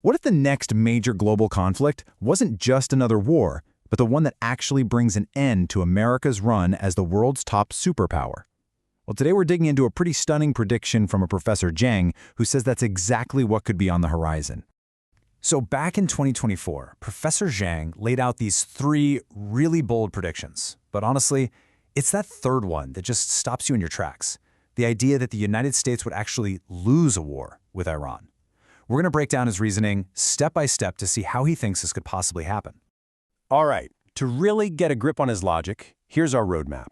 What if the next major global conflict wasn't just another war, but the one that actually brings an end to America's run as the world's top superpower? Well, today we're digging into a pretty stunning prediction from a Professor Zhang who says that's exactly what could be on the horizon. So back in 2024, Professor Zhang laid out these three really bold predictions. But honestly, it's that third one that just stops you in your tracks. The idea that the United States would actually lose a war with Iran. We're going to break down his reasoning step by step to see how he thinks this could possibly happen. All right, to really get a grip on his logic, here's our roadmap.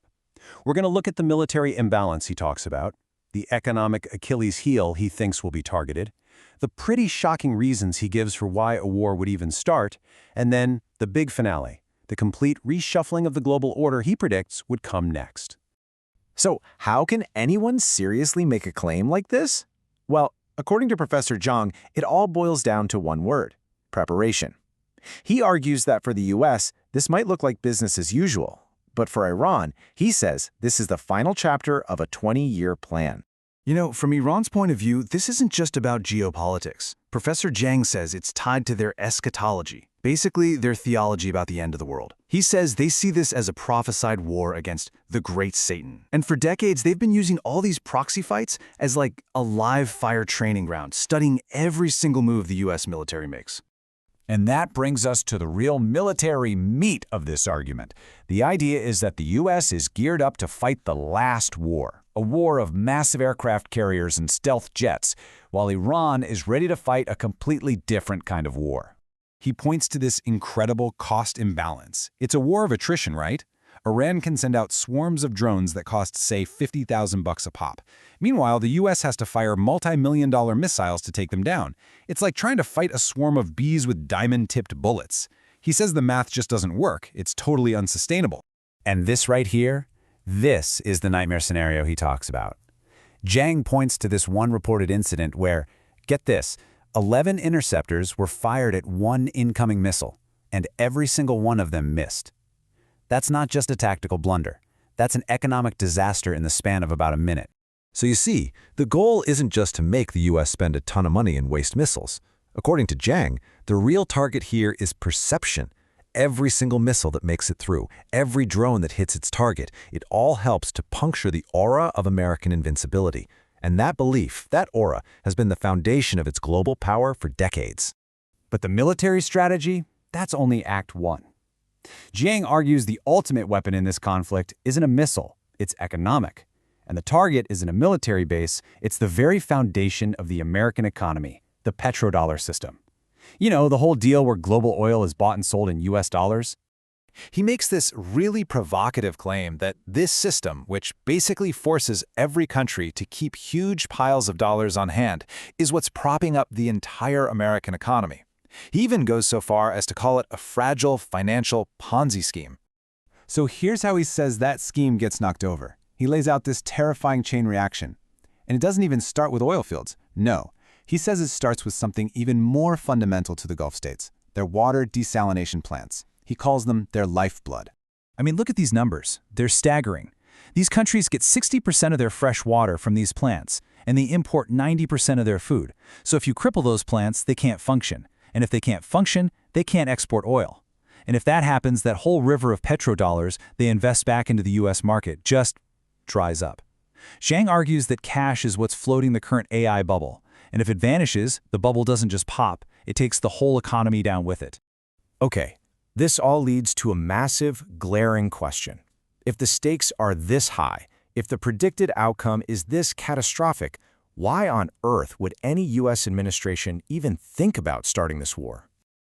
We're going to look at the military imbalance he talks about, the economic Achilles heel he thinks will be targeted, the pretty shocking reasons he gives for why a war would even start, and then the big finale, the complete reshuffling of the global order he predicts would come next. So how can anyone seriously make a claim like this? Well, according to Professor Zhang, it all boils down to one word: preparation. He argues that for the US, this might look like business as usual, but for Iran, he says this is the final chapter of a 20-year plan. You know, from Iran's point of view, this isn't just about geopolitics. Professor Zhang says it's tied to their eschatology, basically their theology about the end of the world. He says they see this as a prophesied war against the great Satan. And for decades, they've been using all these proxy fights as like a live fire training ground, studying every single move the US military makes. And that brings us to the real military meat of this argument. The idea is that the U.S. is geared up to fight the last war, a war of massive aircraft carriers and stealth jets, while Iran is ready to fight a completely different kind of war. He points to this incredible cost imbalance. It's a war of attrition, right? Iran can send out swarms of drones that cost, say, $50,000 a pop. Meanwhile, the U.S. has to fire multi-million-dollar missiles to take them down. It's like trying to fight a swarm of bees with diamond-tipped bullets. He says the math just doesn't work. It's totally unsustainable. And this right here, this is the nightmare scenario he talks about. Zhang points to this one reported incident where, get this, 11 interceptors were fired at one incoming missile, and every single one of them missed. That's not just a tactical blunder. That's an economic disaster in the span of about a minute. So you see, the goal isn't just to make the U.S. spend a ton of money and waste missiles. According to Zhang, the real target here is perception. Every single missile that makes it through, every drone that hits its target, it all helps to puncture the aura of American invincibility. And that belief, that aura, has been the foundation of its global power for decades. But the military strategy, that's only Act 1. Zhang argues the ultimate weapon in this conflict isn't a missile, it's economic. And the target isn't a military base, it's the very foundation of the American economy, the petrodollar system. You know, the whole deal where global oil is bought and sold in US dollars. He makes this really provocative claim that this system, which basically forces every country to keep huge piles of dollars on hand, is what's propping up the entire American economy. He even goes so far as to call it a fragile financial Ponzi scheme. So here's how he says that scheme gets knocked over. He lays out this terrifying chain reaction. And it doesn't even start with oil fields. No, he says it starts with something even more fundamental to the Gulf states, their water desalination plants. He calls them their lifeblood. I mean, look at these numbers. They're staggering. These countries get 60% of their fresh water from these plants, and they import 90% of their food. So if you cripple those plants, they can't function. And if they can't function, they can't export oil. And if that happens, that whole river of petrodollars they invest back into the U.S. market just dries up. Zhang argues that cash is what's floating the current AI bubble. And if it vanishes, the bubble doesn't just pop, it takes the whole economy down with it. Okay, this all leads to a massive, glaring question. If the stakes are this high, if the predicted outcome is this catastrophic, why on earth would any U.S. administration even think about starting this war?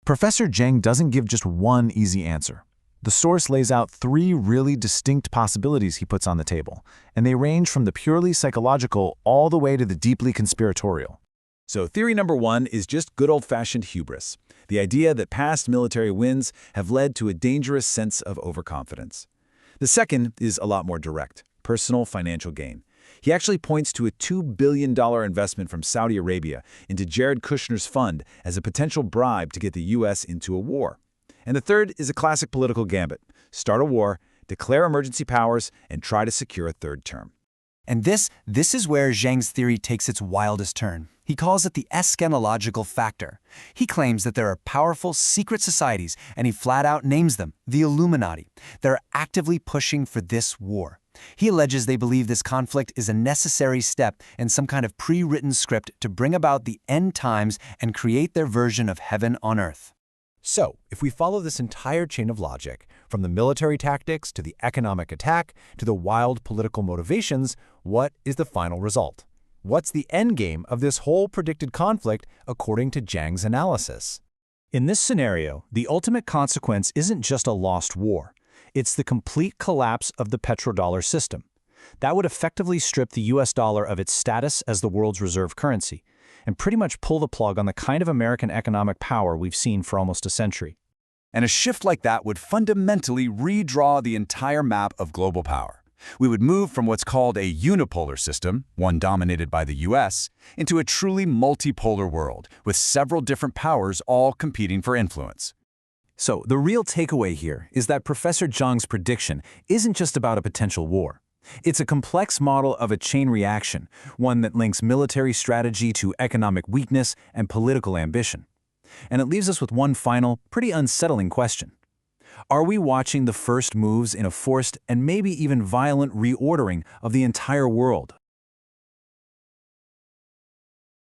Professor Zhang doesn't give just one easy answer. The source lays out three really distinct possibilities he puts on the table, and they range from the purely psychological all the way to the deeply conspiratorial. So theory number one is just good old-fashioned hubris, the idea that past military wins have led to a dangerous sense of overconfidence. The second is a lot more direct, personal financial gain. He actually points to a $2 billion investment from Saudi Arabia into Jared Kushner's fund as a potential bribe to get the U.S. into a war. And the third is a classic political gambit. Start a war, declare emergency powers, and try to secure a third term. And this is where Zhang's theory takes its wildest turn. He calls it the eschatological factor. He claims that there are powerful secret societies, and he flat out names them, the Illuminati. They're actively pushing for this war. He alleges they believe this conflict is a necessary step in some kind of pre-written script to bring about the end times and create their version of heaven on earth. So, if we follow this entire chain of logic, from the military tactics to the economic attack to the wild political motivations, what is the final result? What's the endgame of this whole predicted conflict according to Zhang's analysis? In this scenario, the ultimate consequence isn't just a lost war. It's the complete collapse of the petrodollar system. That would effectively strip the US dollar of its status as the world's reserve currency, and pretty much pull the plug on the kind of American economic power we've seen for almost a century. And a shift like that would fundamentally redraw the entire map of global power. We would move from what's called a unipolar system, one dominated by the US, into a truly multipolar world, with several different powers all competing for influence. So, the real takeaway here is that Professor Zhang's prediction isn't just about a potential war. It's a complex model of a chain reaction, one that links military strategy to economic weakness and political ambition. And it leaves us with one final, pretty unsettling question. Are we watching the first moves in a forced and maybe even violent reordering of the entire world